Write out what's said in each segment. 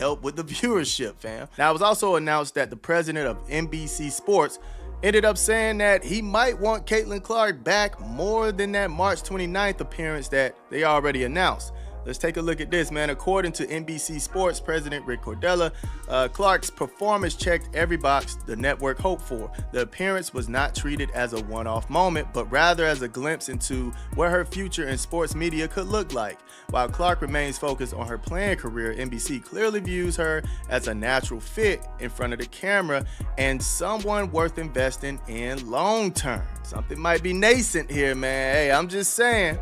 help with the viewership, fam. Now, it was also announced that the president of NBC Sports ended up saying that he might want Caitlin Clark back more than that March 29th appearance that they already announced. Let's take a look at this, man. According to NBC Sports President Rick Cordella, Clark's performance checked every box the network hoped for. The appearance was not treated as a one-off moment, but rather as a glimpse into what her future in sports media could look like. While Clark remains focused on her playing career, NBC clearly views her as a natural fit in front of the camera and someone worth investing in long-term. Something might be nascent here, man. Hey, I'm just saying.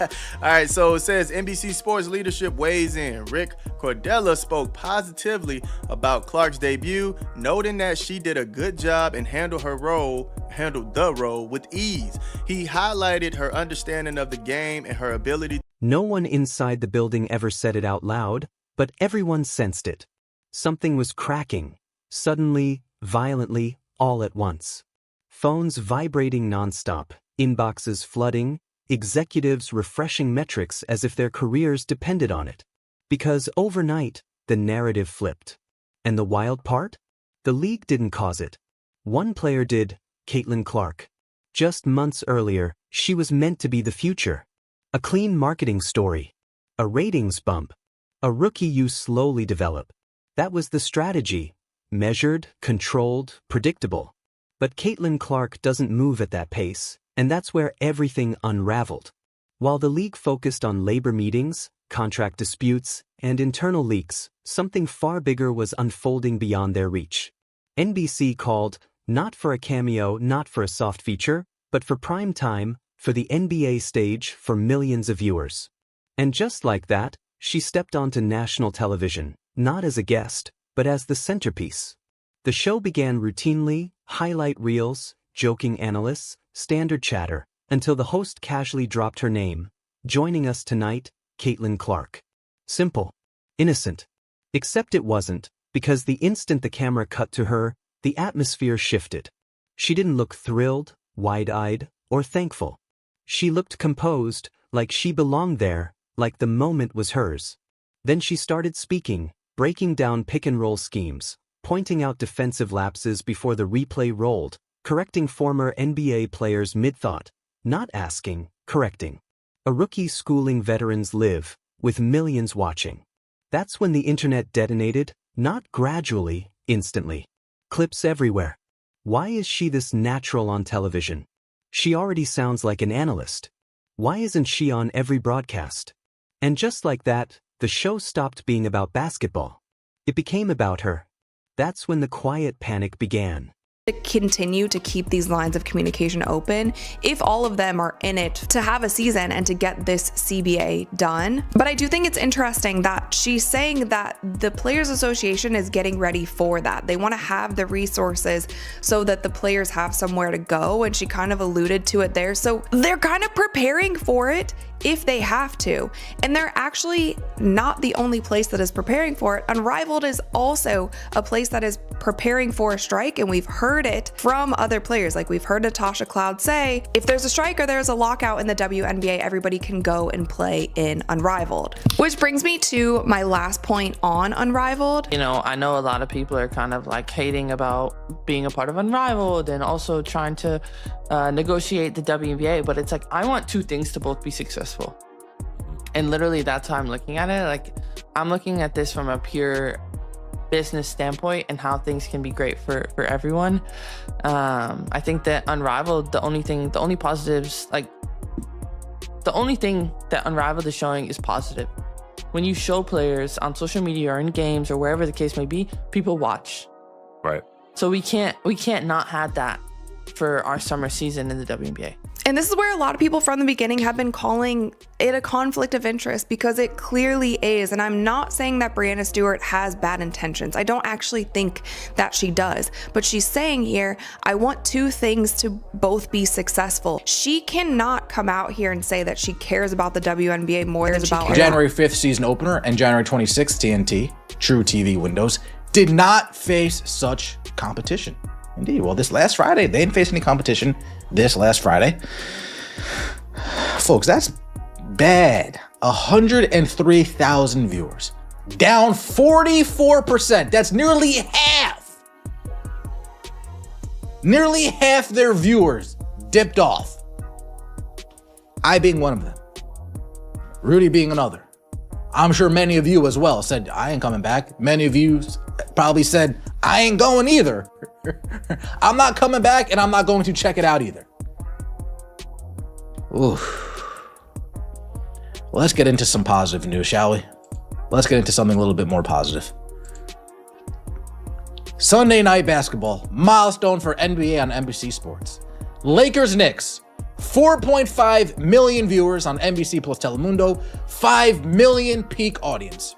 All right, so it says NBC Sports leadership weighs in. Rick Cordella spoke positively about Clark's debut, noting that she did a good job and handled the role with ease. He highlighted her understanding of the game and her ability. No one inside the building ever said it out loud, but everyone sensed it. Something was cracking, suddenly, violently, all at once. Phones vibrating nonstop, inboxes flooding, executives refreshing metrics as if their careers depended on it. Because overnight, the narrative flipped. And the wild part? The league didn't cause it. One player did, Caitlin Clark. Just months earlier, she was meant to be the future. A clean marketing story. A ratings bump. A rookie you slowly develop. That was the strategy. Measured, controlled, predictable. But Caitlin Clark doesn't move at that pace, and that's where everything unraveled. While the league focused on labor meetings, contract disputes, and internal leaks, something far bigger was unfolding beyond their reach. NBC called, not for a cameo, not for a soft feature, but for prime time, for the NBA stage, for millions of viewers. And just like that, she stepped onto national television, not as a guest, but as the centerpiece. The show began routinely, highlight reels, joking analysts, standard chatter, until the host casually dropped her name. Joining us tonight, Caitlin Clark. Simple. Innocent. Except it wasn't, because the instant the camera cut to her, the atmosphere shifted. She didn't look thrilled, wide-eyed, or thankful. She looked composed, like she belonged there, like the moment was hers. Then she started speaking, breaking down pick-and-roll schemes, pointing out defensive lapses before the replay rolled, correcting former NBA players mid-thought, not asking, correcting. A rookie schooling veterans live, with millions watching. That's when the internet detonated, not gradually, instantly. Clips everywhere. Why is she this natural on television? She already sounds like an analyst. Why isn't she on every broadcast? And just like that, the show stopped being about basketball. It became about her. That's when the quiet panic began. To continue to keep these lines of communication open, if all of them are in it to have a season and to get this CBA done. But I do think it's interesting that she's saying that the Players Association is getting ready for that. They want to have the resources so that the players have somewhere to go, and she kind of alluded to it there. So they're kind of preparing for it if they have to. And they're actually not the only place that is preparing for it. Unrivaled is also a place that is preparing for a strike, and we've heard it from other players. Like we've heard Natasha Cloud say, if there's a strike or there's a lockout in the WNBA, everybody can go and play in Unrivaled. Which brings me to my last point on Unrivaled. You know, I know a lot of people are kind of like hating about being a part of Unrivaled and also trying to negotiate the WNBA, but it's like, I want two things to both be successful. And literally that's how I'm looking at it. Like, I'm looking at this from a pure business standpoint and how things can be great for everyone. I think that Unrivaled, the only positives, like the only thing that Unrivaled is showing is positive. When you show players on social media or in games or wherever the case may be, people watch. Right. So we can't not have that for our summer season in the WNBA. And this is where a lot of people from the beginning have been calling it a conflict of interest, because it clearly is. And I'm not saying that Breanna Stewart has bad intentions. I don't actually think that she does. But she's saying here, I want two things to both be successful. She cannot come out here and say that she cares about the WNBA more than she cares. January 5th season opener and January 26th TNT, True TV windows, did not face such competition. Indeed. Well, this last Friday, they didn't face any competition this last Friday. Folks, that's bad. 103,000 viewers. down 44%. That's nearly half. Nearly half their viewers dipped off. I being one of them. Rudy being another. I'm sure many of you as well said, I ain't coming back. Many of you probably said, I ain't going either. I'm not coming back and I'm not going to check it out either. Oof. Let's get into some positive news, shall we? Let's get into something a little bit more positive. Sunday night basketball, milestone for NBA on NBC Sports. Lakers Knicks, 4.5 million viewers on NBC plus Telemundo, 5 million peak audience.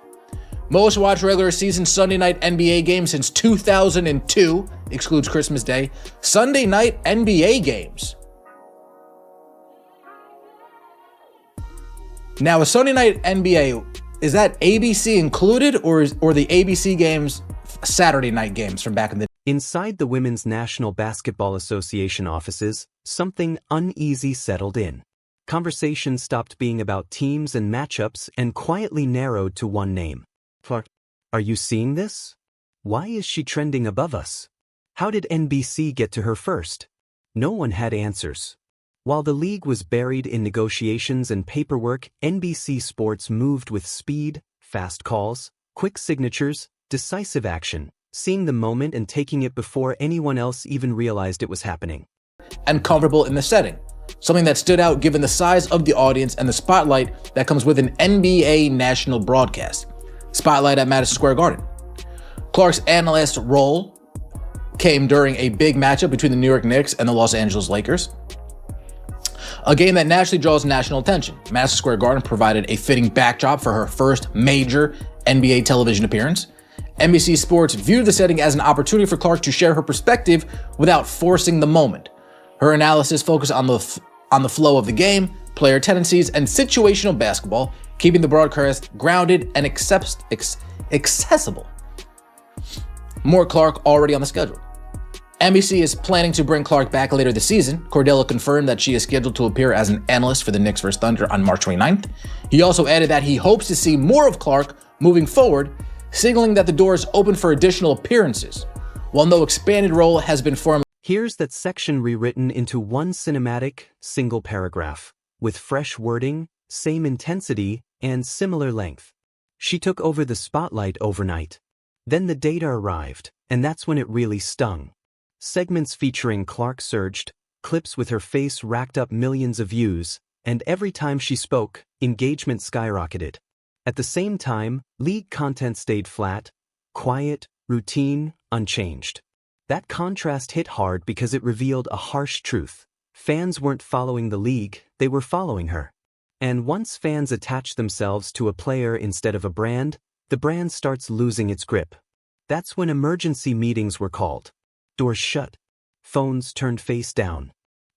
Most watched regular season Sunday night NBA game since 2002, excludes Christmas Day. Sunday night NBA games. Now, a Sunday night NBA, is that ABC included or the ABC games Saturday night games from back in the day? Inside the Women's National Basketball Association offices, something uneasy settled in. Conversation stopped being about teams and matchups and quietly narrowed to one name. Clark, are you seeing this? Why is she trending above us? How did NBC get to her first? No one had answers. While the league was buried in negotiations and paperwork, NBC Sports moved with speed, fast calls, quick signatures, decisive action, seeing the moment and taking it before anyone else even realized it was happening. And comfortable in the setting. Something that stood out given the size of the audience and the spotlight that comes with an NBA national broadcast. Spotlight at Madison Square Garden. Clark's analyst role came during a big matchup between the New York Knicks and the Los Angeles Lakers. A game that naturally draws national attention. Madison Square Garden provided a fitting backdrop for her first major NBA television appearance. NBC Sports viewed the setting as an opportunity for Clark to share her perspective without forcing the moment. Her analysis focused on the flow of the game, player tendencies, and situational basketball, keeping the broadcast grounded and accessible. More Clark already on the schedule. NBC is planning to bring Clark back later this season. Cordell confirmed that she is scheduled to appear as an analyst for the Knicks vs. Thunder on March 29th. He also added that he hopes to see more of Clark moving forward, signaling that the door is open for additional appearances. While no expanded role has been formed. Here's that section rewritten into one cinematic, single paragraph, with fresh wording, same intensity, and similar length. She took over the spotlight overnight. Then the data arrived, and that's when it really stung. Segments featuring Clark surged, clips with her face racked up millions of views, and every time she spoke, engagement skyrocketed. At the same time, league content stayed flat, quiet, routine, unchanged. That contrast hit hard because it revealed a harsh truth. Fans weren't following the league, they were following her. And once fans attach themselves to a player instead of a brand, the brand starts losing its grip. That's when emergency meetings were called. Doors shut. Phones turned face down.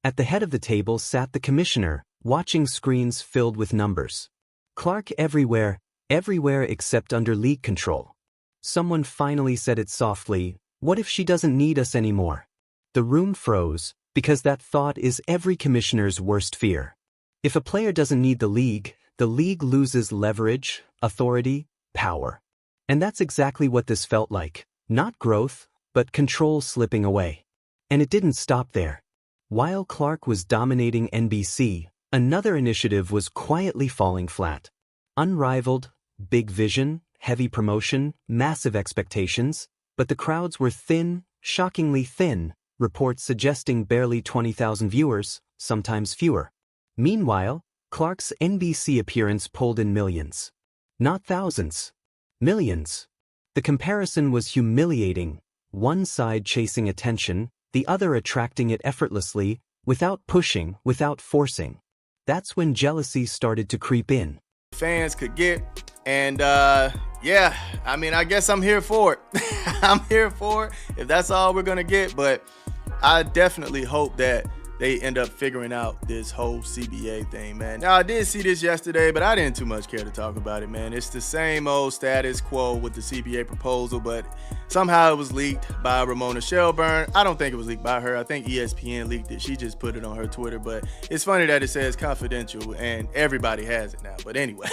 At the head of the table sat the commissioner, watching screens filled with numbers. Clark everywhere except under league control. Someone finally said it softly, "What if she doesn't need us anymore?" The room froze, because that thought is every commissioner's worst fear. If a player doesn't need the league loses leverage, authority, power. And that's exactly what this felt like. Not growth, but control slipping away. And it didn't stop there. While Clark was dominating NBC, another initiative was quietly falling flat. Unrivaled, big vision, heavy promotion, massive expectations, but the crowds were thin, shockingly thin, reports suggesting barely 20,000 viewers, sometimes fewer. Meanwhile, Clark's NBC appearance pulled in millions. Not thousands. Millions. The comparison was humiliating, one side chasing attention, the other attracting it effortlessly, without pushing, without forcing. That's when jealousy started to creep in. Fans could get, and yeah, I mean, I guess I'm here for it. I'm here for it if that's all we're gonna get, but I definitely hope that they end up figuring out this whole CBA thing, man. Now, I did see this yesterday, but I didn't too much care to talk about it, man. It's the same old status quo with the CBA proposal, but somehow it was leaked by Ramona Shelburne. I don't think it was leaked by her. I think ESPN leaked it. She just put it on her Twitter, but it's funny that it says confidential and everybody has it now. But anyway,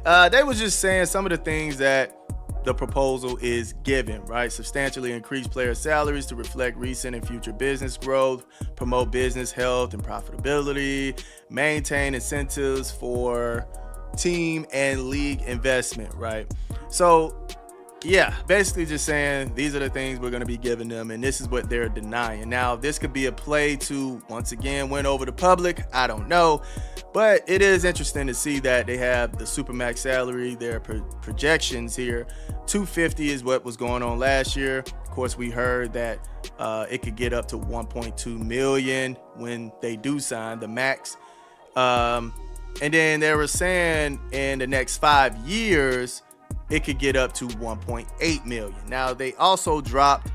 they was just saying some of the things that the proposal is given, right? Substantially increase player salaries to reflect recent and future business growth, promote business health and profitability, maintain incentives for team and league investment, right? So yeah, basically just saying these are the things we're going to be giving them, and this is what they're denying. Now, this could be a play to, once again, win over the public. I don't know. But it is interesting to see that they have the Supermax salary, their projections here. $250 is what was going on last year. Of course, we heard that it could get up to $1.2 million when they do sign the max. And then they were saying in the next 5 years, it could get up to 1.8 million. Now, they also dropped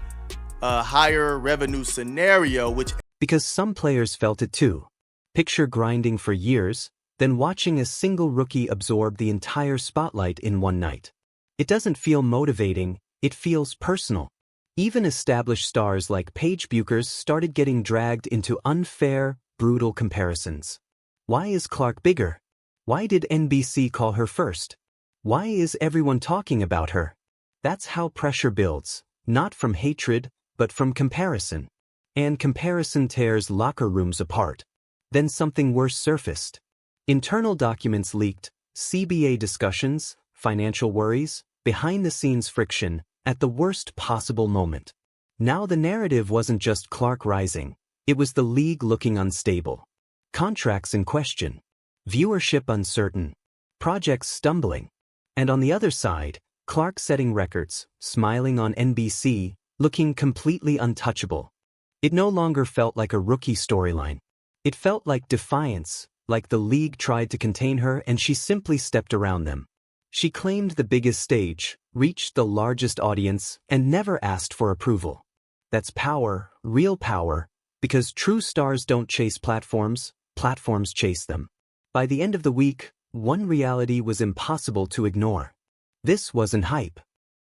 a higher revenue scenario, which... Because some players felt it too. Picture grinding for years, then watching a single rookie absorb the entire spotlight in one night. It doesn't feel motivating, it feels personal. Even established stars like Paige Buchers started getting dragged into unfair, brutal comparisons. Why is Clark bigger? Why did NBC call her first? Why is everyone talking about her? That's how pressure builds, not from hatred, but from comparison. And comparison tears locker rooms apart. Then something worse surfaced. Internal documents leaked, CBA discussions, financial worries, behind-the-scenes friction, at the worst possible moment. Now the narrative wasn't just Clark rising, it was the league looking unstable. Contracts in question. Viewership uncertain. Projects stumbling. And on the other side, Clark setting records, smiling on NBC, looking completely untouchable. It no longer felt like a rookie storyline. It felt like defiance, like the league tried to contain her and she simply stepped around them. She claimed the biggest stage, reached the largest audience, and never asked for approval. That's power, real power, because true stars don't chase platforms, platforms chase them. By the end of the week, one reality was impossible to ignore. This wasn't hype.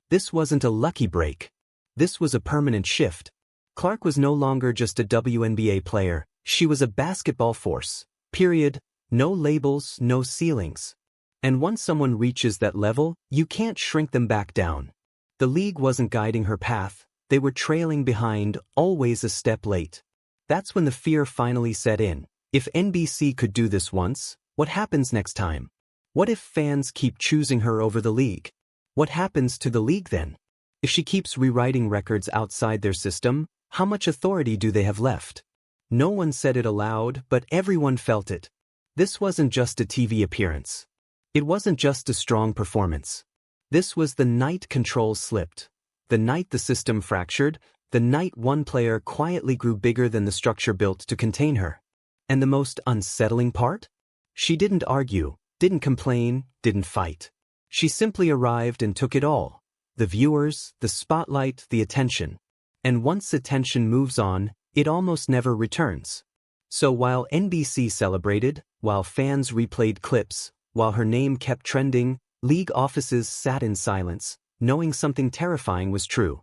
This wasn't a lucky break. This was a permanent shift. Clark was no longer just a WNBA player, she was a basketball force. Period. No labels, no ceilings. And once someone reaches that level, you can't shrink them back down. The league wasn't guiding her path, they were trailing behind, always a step late. That's when the fear finally set in. If NBC could do this once, what happens next time? What if fans keep choosing her over the league? What happens to the league then? If she keeps rewriting records outside their system, how much authority do they have left? No one said it aloud, but everyone felt it. This wasn't just a TV appearance. It wasn't just a strong performance. This was the night control slipped. The night the system fractured, the night one player quietly grew bigger than the structure built to contain her. And the most unsettling part? She didn't argue, didn't complain, didn't fight. She simply arrived and took it all. The viewers, the spotlight, the attention. And once attention moves on, it almost never returns. So while NBC celebrated, while fans replayed clips, while her name kept trending, league offices sat in silence, knowing something terrifying was true.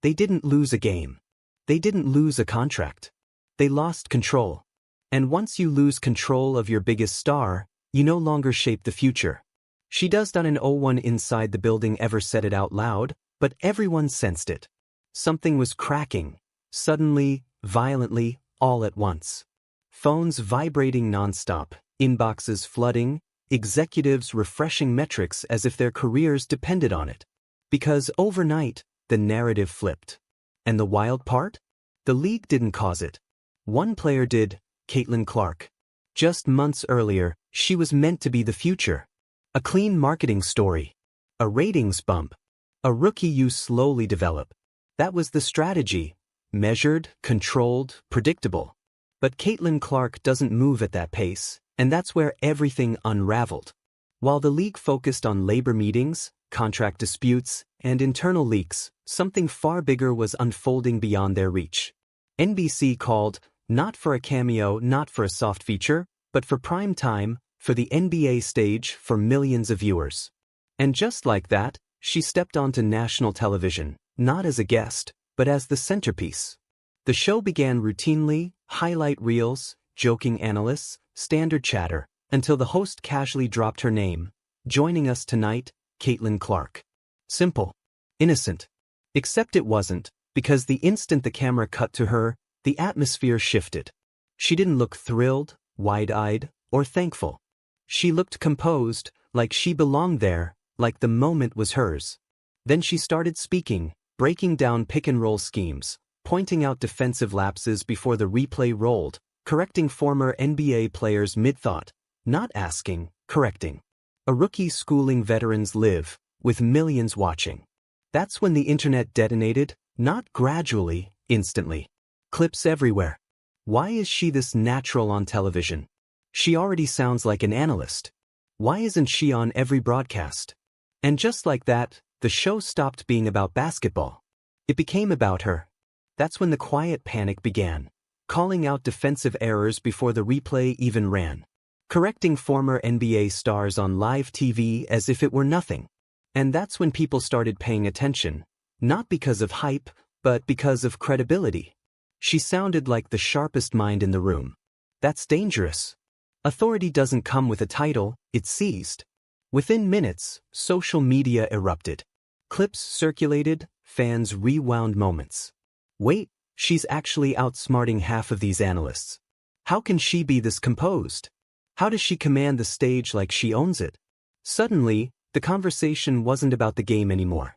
They didn't lose a game. They didn't lose a contract. They lost control. And once you lose control of your biggest star, you no longer shape the future. She does not an 01 inside the building ever said it out loud, but everyone sensed it. Something was cracking, suddenly, violently, all at once. Phones vibrating nonstop, inboxes flooding, executives refreshing metrics as if their careers depended on it. Because overnight, the narrative flipped. And the wild part? The league didn't cause it. One player did, Caitlin Clark. Just months earlier, she was meant to be the future. A clean marketing story. A ratings bump. A rookie you slowly develop. That was the strategy. Measured, controlled, predictable. But Caitlin Clark doesn't move at that pace, and that's where everything unraveled. While the league focused on labor meetings, contract disputes, and internal leaks, something far bigger was unfolding beyond their reach. NBC called Not for a cameo, not for a soft feature, but for prime time, for the NBA stage, for millions of viewers. And just like that, she stepped onto national television, not as a guest, but as the centerpiece. The show began routinely, highlight reels, joking analysts, standard chatter, until the host casually dropped her name. Joining us tonight, Caitlin Clark. Simple. Innocent. Except it wasn't, because the instant the camera cut to her, the atmosphere shifted. She didn't look thrilled, wide-eyed, or thankful. She looked composed, like she belonged there, like the moment was hers. Then she started speaking, breaking down pick-and-roll schemes, pointing out defensive lapses before the replay rolled, correcting former NBA players mid-thought, not asking, correcting. A rookie schooling veterans live, with millions watching. That's when the internet detonated, not gradually, instantly. Clips everywhere. Why is she this natural on television? She already sounds like an analyst. Why isn't she on every broadcast? And just like that, the show stopped being about basketball. It became about her. That's when the quiet panic began, calling out defensive errors before the replay even ran, correcting former NBA stars on live TV as if it were nothing. And that's when people started paying attention, not because of hype, but because of credibility. She sounded like the sharpest mind in the room. That's dangerous. Authority doesn't come with a title, it's seized. Within minutes, social media erupted. Clips circulated, fans rewound moments. Wait, she's actually outsmarting half of these analysts. How can she be this composed? How does she command the stage like she owns it? Suddenly, the conversation wasn't about the game anymore.